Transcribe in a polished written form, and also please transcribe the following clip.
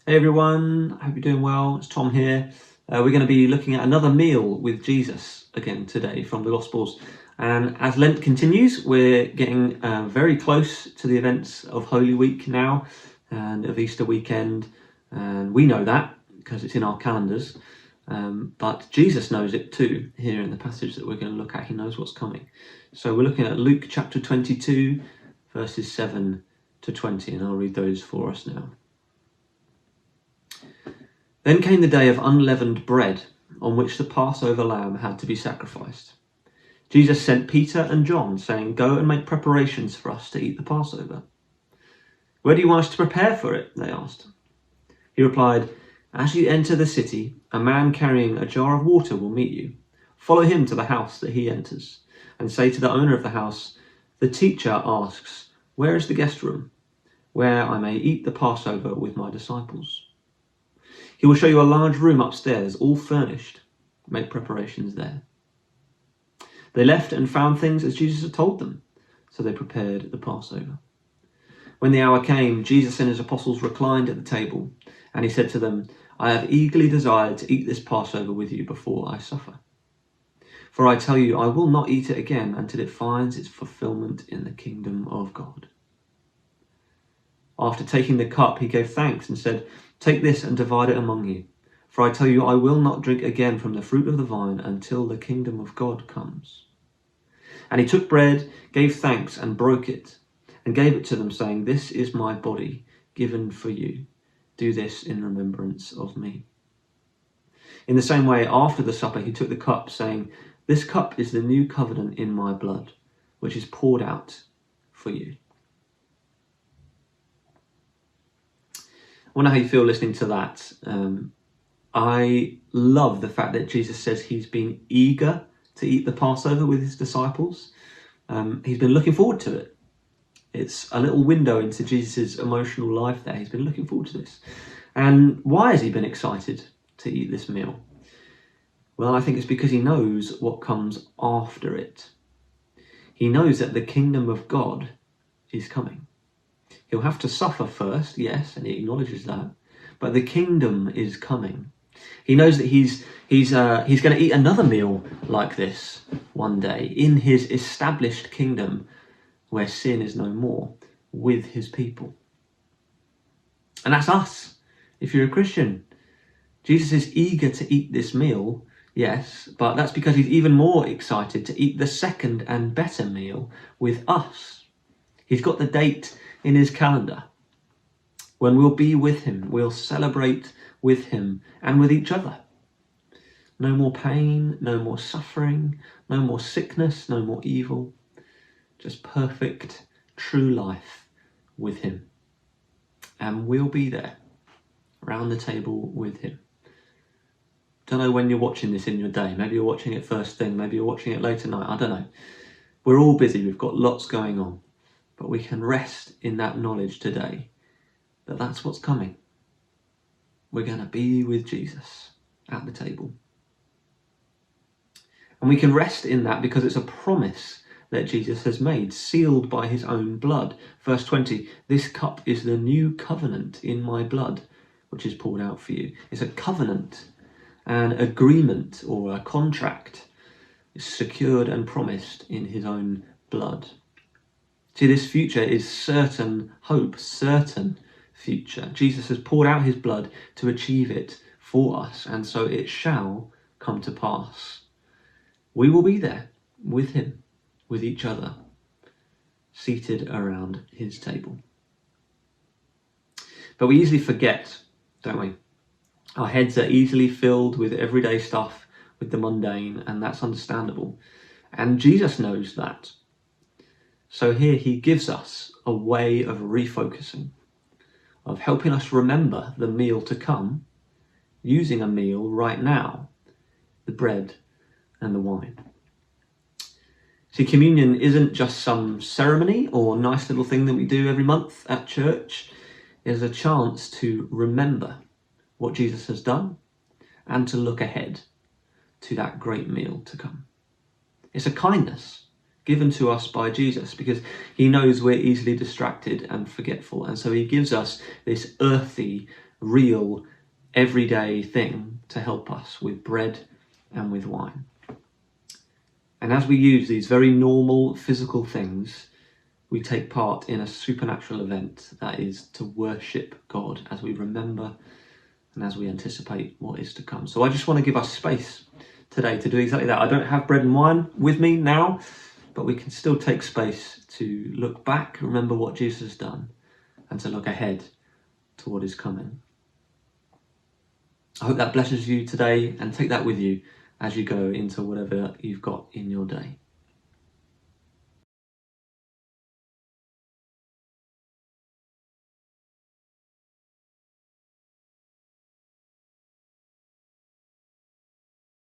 Hey everyone, I hope you're doing well. It's Tom here. We're going to be looking at another meal with Jesus again today from the Gospels. And as Lent continues, we're getting very close to the events of Holy Week now and of Easter weekend. And we know that because it's in our calendars. But Jesus knows it too here in the passage that we're going to look at. He knows what's coming. So we're looking at Luke chapter 22, verses 7 to 20. And I'll read those for us now. Then came the day of unleavened bread, on which the Passover lamb had to be sacrificed. Jesus sent Peter and John, saying, "Go and make preparations for us to eat the Passover." "Where do you want us to prepare for it?" they asked. He replied, "As you enter the city, a man carrying a jar of water will meet you. Follow him to the house that he enters, and say to the owner of the house, 'The teacher asks, where is the guest room, where I may eat the Passover with my disciples?' He will show you a large room upstairs, all furnished. Make preparations there." They left and found things as Jesus had told them, so they prepared the Passover. When the hour came, Jesus and his apostles reclined at the table, and he said to them, "I have eagerly desired to eat this Passover with you before I suffer. For I tell you, I will not eat it again until it finds its fulfillment in the kingdom of God." After taking the cup, he gave thanks and said, "Take this and divide it among you. For I tell you, I will not drink again from the fruit of the vine until the kingdom of God comes." And he took bread, gave thanks, and broke it, and gave it to them, saying, "This is my body, given for you. Do this in remembrance of me." In the same way, after the supper, he took the cup, saying, "This cup is the new covenant in my blood, which is poured out for you." I wonder how you feel listening to that. I love the fact that Jesus says he's been eager to eat the Passover with his disciples. He's been looking forward to it. It's a little window into Jesus' emotional life there. He's been looking forward to this. And why has he been excited to eat this meal? Well, I think it's because he knows what comes after it. He knows that the kingdom of God is coming. He'll have to suffer first, yes, and he acknowledges that, but the kingdom is coming. He knows that he's going to eat another meal like this one day in his established kingdom where sin is no more, with his people. And that's us, if you're a Christian. Jesus is eager to eat this meal, yes, but that's because he's even more excited to eat the second and better meal with us. He's got the date in his calendar when we'll be with him, we'll celebrate with him and with each other. No more pain, no more suffering, no more sickness, no more evil, just perfect, true life with him. And we'll be there around the table with him. Don't know when you're watching this in your day. Maybe you're watching it first thing, maybe you're watching it late at night, I don't know. We're all busy, we've got lots going on. But we can rest in that knowledge today that that's what's coming. We're going to be with Jesus at the table. And we can rest in that because it's a promise that Jesus has made, sealed by his own blood. Verse 20, "This cup is the new covenant in my blood, which is poured out for you." It's a covenant, an agreement or a contract. It's secured and promised in his own blood. See, this future is certain hope, certain future. Jesus has poured out his blood to achieve it for us, and so it shall come to pass. We will be there with him, with each other, seated around his table. But we easily forget, don't we? Our heads are easily filled with everyday stuff, with the mundane, and that's understandable. And Jesus knows that. So here he gives us a way of refocusing, of helping us remember the meal to come, using a meal right now, the bread and the wine. See, communion isn't just some ceremony or nice little thing that we do every month at church. It's a chance to remember what Jesus has done and to look ahead to that great meal to come. It's a kindness given to us by Jesus because he knows we're easily distracted and forgetful, and so he gives us this earthy real, everyday thing to help us with bread and with wine. And as we use these very normal physical things, we take part in a supernatural event that is to worship God as we remember and as we anticipate what is to come. So I just want to give us space today to do exactly that. I don't have bread and wine with me now, but we can still take space to look back, remember what Jesus has done, and to look ahead to what is coming. I hope that blesses you today, and take that with you as you go into whatever you've got in your day.